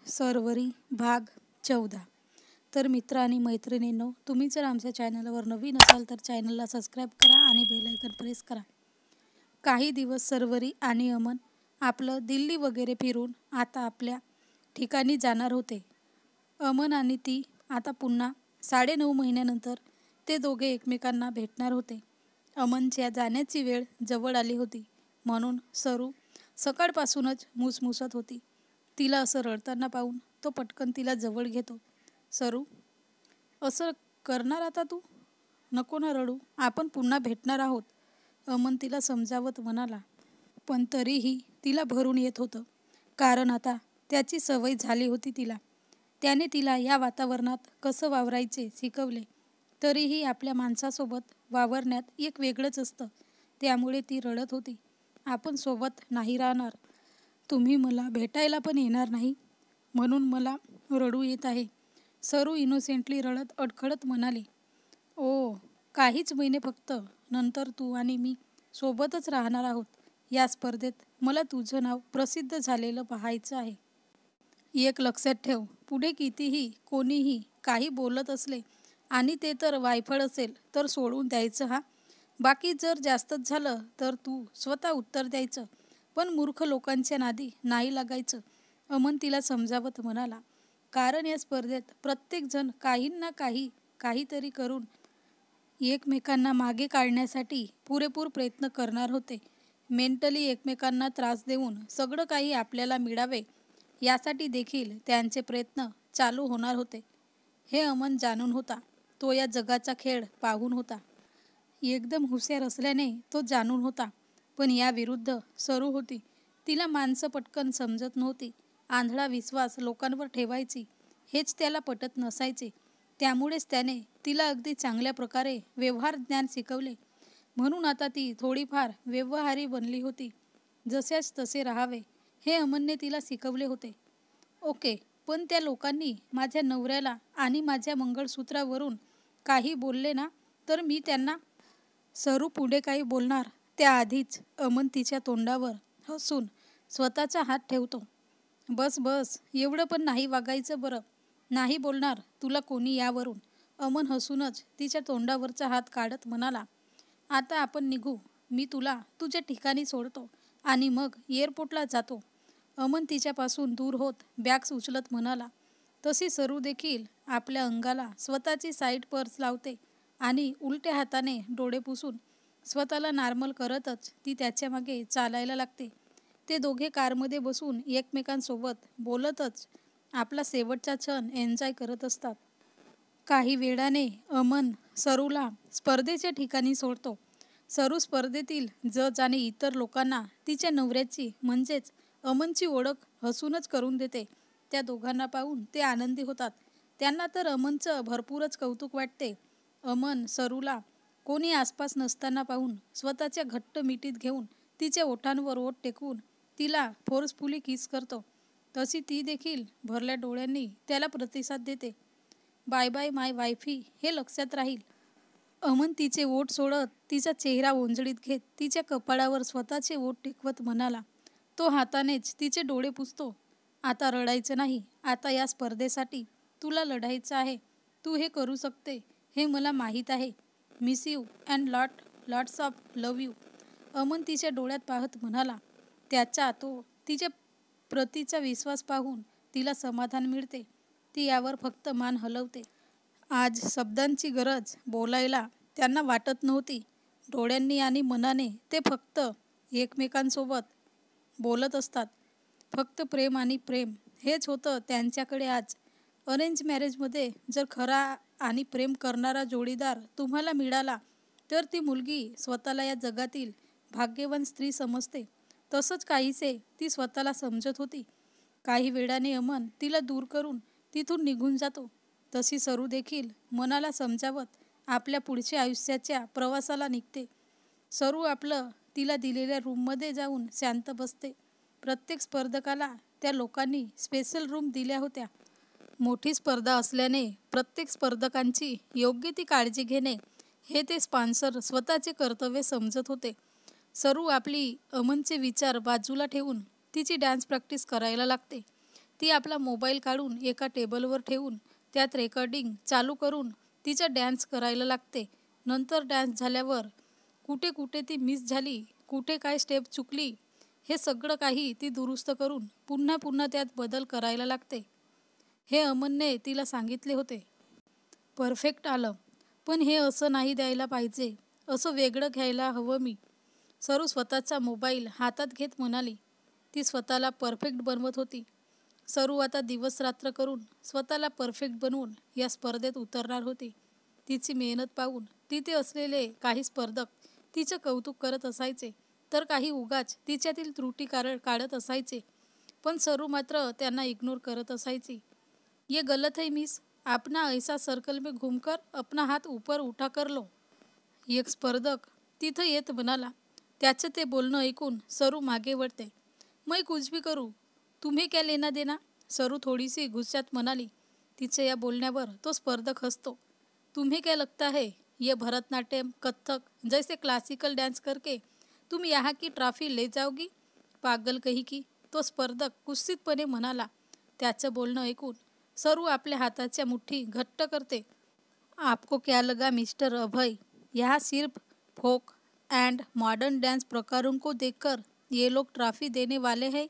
सर्वरी भाग 14। तर मित्र आणि मैत्रिणींनो, तुम्ही जर आमच्या चॅनलवर नवीन असाल तर चॅनलला सबस्क्राईब करा आणि बेल आयकॉन प्रेस करा। काही दिवस सर्वरी आणि अमन आपलं दिल्ली वगैरे फिरून आता आपल्या ठिकाणी जाणार होते। अमन आणि ती आता पुन्हा 9.5 महिन्यानंतर ते दोघे एकमेकांना भेटणार होते। अमनच्या जाण्याची वेळ जवळ आली होती, म्हणून सरू सकाळपासूनच मुसमुसत होती। तिला असं रडताना पाहून तो पटकन तिला जवळ घेतो। सरू, असं करणार आता तू? नको ना रडू, आपण पुन्हा भेटणार आहोत, अमन तिला समजावत म्हणाला। पण तरीही तिला भरून येत होतं, कारण आता त्याची सवय झाली होती तिला। त्याने तिला या वातावरणात कसं वावरायचे शिकवले। तरीही आपल्या माणसासोबत वावरण्यात एक वेगळंच असतं, त्यामुळे ती रडत होती। आपण सोबत नाही राहणार, तुम्ही मला भेटायला पण येणार नाही, म्हणून मला रडू येत आहे, सरू इनोसेंटली रडत अडखळत म्हणाली। ओ, काहीच महिने फक्त, नंतर तू आणि मी सोबतच राहणार आहोत। या स्पर्धेत मला तुझं नाव प्रसिद्ध झालेलं पाहायचं आहे। एक लक्षात ठेव, पुढे कितीही कोणीही काही बोलत असले आणि ते तर वायफळ असेल तर सोडून द्यायचं हा। बाकी जर जास्तच झालं तर तू स्वतः उत्तर द्यायचं, पण मूर्ख लोकांच्या नादी नाही लागायचं, अमन तिला समजावत म्हणाला। कारण या स्पर्धेत प्रत्येकजण काही ना काहीतरी करून एकमेकांना मागे काढण्यासाठी पुरेपूर प्रयत्न करणार होते। मेंटली एकमेकांना त्रास देऊन सगळं काही आपल्याला मिळावे यासाठी देखील त्यांचे प्रयत्न चालू होणार होते। हे अमन जाणून होता, तो या जगाचा खेळ पाहून होता। एकदम हुशार असल्याने तो जाणून होता, पण या विरुद्ध सरू होती, तिला माणसं पटकन समजत नव्हती। आंधळा विश्वास लोकांवर ठेवायची हेच त्याला पटत नसायचे, त्यामुळेच त्याने तिला अगदी चांगल्या प्रकारे व्यवहार ज्ञान शिकवले। म्हणून आता ती थोडीफार व्यवहारी बनली होती। जशास तसे राहावे हे अमनने तिला शिकवले होते। ओके, पण त्या लोकांनी माझ्या नवऱ्याला आणि माझ्या मंगळसूत्रावरून काही बोलले ना, तर मी त्यांना, सरू पुढे काही बोलणार त्याआधीच अमन तिच्या तोंडावर हसून स्वतःचा हात ठेवतो। बस बस, एवढं पण नाही वागायचं बरं, नाही बोलणार तुला कोणी यावरून, अमन हसूनच तिच्या तोंडावरचा हात काढत म्हणाला। आता आपण निघू, मी तुला तुझ्या ठिकाणी सोडतो आणि मग एअरपोर्टला जातो, अमन तिच्यापासून दूर होत बॅग्स उचलत म्हणाला। तशी सरू देखील आपल्या अंगाला स्वतःची साईड पर्स लावते आणि उलट्या हाताने डोळे पुसून स्वतःला नॉर्मल करतच ती त्याच्या मागे चालायला लागते। ते दोघे कारमध्ये बसून एकमेकांसोबत बोलतच आपला शेवटचा क्षण एन्जॉय करत असतात। काही वेळाने अमन सरूला स्पर्धेच्या ठिकाणी सोडतो। सरू स्पर्धेतील जज आणि इतर लोकांना तिच्या नवऱ्याची म्हणजेच अमनची ओळख हसूनच करून देते। त्या दोघांना पाहून ते आनंदी होतात, त्यांना तर अमनचं भरपूरच कौतुक वाटते। अमन सरूला कोणी आसपास नसताना पाहून स्वतःच्या घट्ट मिठीत घेऊन तिच्या ओठांवर ओठ टेकवून तिला फोर्सफुली किस करतो। तशी ती देखील भरल्या डोळ्यांनी त्याला प्रतिसाद देते। बाय बाय माय वायफी, हे लक्षात राहील, अमन तिचे ओठ सोडत तिचा चेहरा ओंजळीत घेत तिच्या कपाळावर स्वतःचे ओठ टेकवत म्हणाला। तो हातानेच तिचे डोळे पुसतो। आता रडायचं नाही, आता या स्पर्धेसाठी तुला लढायचं आहे, तू हे करू शकते हे मला माहीत आहे, miss you and lots of love you, Aman तिच्या डोळ्यात पाहत म्हणाला। त्याचा तो तिच्या प्रतीचा विश्वास पाहून तिला समाधान मिळते। ती यावर फक्त मान हलवते। आज शब्दांची गरज बोलायला त्यांना वाटत नव्हती, डोळ्यांनी आणि मनाने ते फक्त एकमेकांसोबत बोलत असतात। फक्त प्रेम आणि प्रेम हेच होतं त्यांच्याकडे आज। अरेंज मॅरेजमध्ये जर खरा आणि प्रेम करणारा जोडीदार तुम्हाला मिळाला तर ती मुलगी स्वतःला या जगातील भाग्यवान स्त्री समजते। तसंच काहीसे ती स्वतःला समजत होती। काही वेळाने अमन तिला दूर करून तिथून निघून जातो। तशी सरू देखील मनाला समजावत आपल्या पुढच्या आयुष्याच्या प्रवासाला निघते। सरू आपलं तिला दिलेल्या रूममध्ये जाऊन शांत बसते। प्रत्येक स्पर्धकाला त्या लोकांनी स्पेशल रूम दिल्या होत्या। मोठी स्पर्धा असल्याने प्रत्येक स्पर्धकांची योग्य ती काळजी घेणे हे ते स्पॉन्सर स्वतःचे कर्तव्य समजत होते। सरू आपली अमनचे विचार बाजूला ठेवून तिची डान्स प्रॅक्टिस करायला लागते। ती आपला मोबाईल काढून एका टेबलवर ठेवून त्यात रेकॉर्डिंग चालू करून तिचा डॅन्स करायला लागते. नंतर डॅन्स झाल्यावर कुठे कुठे ती मिस झाली, कुठे काय स्टेप चुकली, हे सगळं काही ती दुरुस्त करून पुन्हा पुन्हा त्यात बदल करायला लागते. हे अमनने तिला सांगितले होते. परफेक्ट आलं, पण हे असं नाही द्यायला पाहिजे, असं वेगळं घ्यायला हवं मी. सरू स्वतःचा मोबाईल हातात घेत म्हणाली. ती स्वतःला परफेक्ट बनवत होती. सरू आता दिवस रात्र करून स्वतःला परफेक्ट बनवून या स्पर्धेत उतरणार होती. तिची मेहनत पाहून तिथे असलेले काही स्पर्धक तिचं कौतुक करत असायचे, तर काही उगाच तिच्यातील त्रुटी काढत असायचे. पण सरू मात्र त्यांना इग्नोर करत असायची. ये गलत है मिस, अपना ऐसा सर्कल में घूमकर अपना हात ऊपर उठा कर लो. एक स्पर्धक तिथं येत म्हणाला. त्याचं ते बोलणं ऐकून सरू मागे वळते. मैं कुछ भी करूँ, तुम्हें क्या लेना देना, सरू थोडीशी गुस्स्यात म्हणाली. तिच्या या बोलण्यावर तो स्पर्धक हसतो. तुम्हें क्या लगता है, ये भरतनाट्यम कथक जैसे क्लासिकल डांस करके तुम यहाँ की ट्रॉफी ले जाओगी, पागल कही की, तो स्पर्धक कुत्सितपणे म्हणाला. त्याचं बोलणं ऐकून सरू आपल्या हाताच्या मुठ्ठी घट्ट करते. आपको क्या लगा मिस्टर अभय, यहाँ सिर्फ फोक एंड मॉडर्न डांस प्रकारों को देखकर ये लोग ट्रॉफी देने वाले हैं?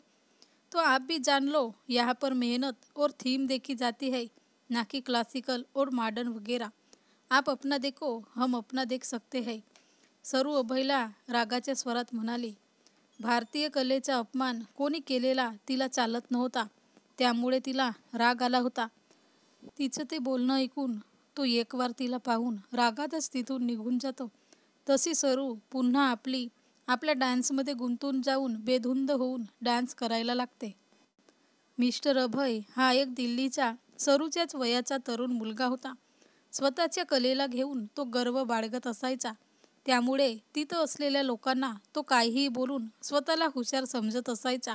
तो आप भी जान लो, यहाँ पर मेहनत और थीम देखी जाती है, ना कि क्लासिकल और मॉडर्न वगैरह. आप अपना देखो, हम अपना देख सकते हैं. सरू अभयला रागाच्या स्वरात म्हणाली. भारतीय कलेचा अपमान कोणी केलेला तिला चालत नव्हता, त्यामुळे तिला राग आला होता. तिचं ते बोलणं ऐकून तो एक वार तिला पाहून रागातच तिथून निघून जातो. तशी सरू पुन्हा आपल्या डान्समध्ये गुंतून जाऊन बेधुंद होऊन डान्स करायला लागते. मिस्टर अभय हा एक दिल्लीचा सरूच्याच वयाचा तरुण मुलगा होता. स्वतःच्या कलेला घेऊन तो गर्व बाळगत असायचा. त्यामुळे तिथं असलेल्या लोकांना तो काहीही बोलून स्वतःला हुशार समजत असायचा.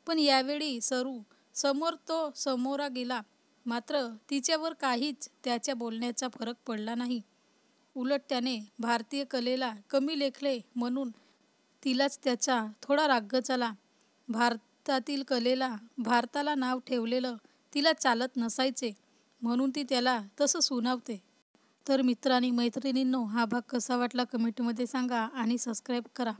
पण यावेळी सरू समोरा गेला, मात्र तिच्यावर काहीच त्याच्या बोलण्याचा फरक पडला नाही. उलट त्याने भारतीय कलेला कमी लेखले म्हणून तिलाच त्याचा थोडा रागच आला. भारतातील कलेला भारताला नाव ठेवलेलं तिला चालत नसायचे, म्हणून ती त्याला तसं सुनावते. तर मित्रांनी मैत्रिणींनो, हा भाग कसा वाटला कमेंटमध्ये सांगा आणि सबस्क्राईब करा.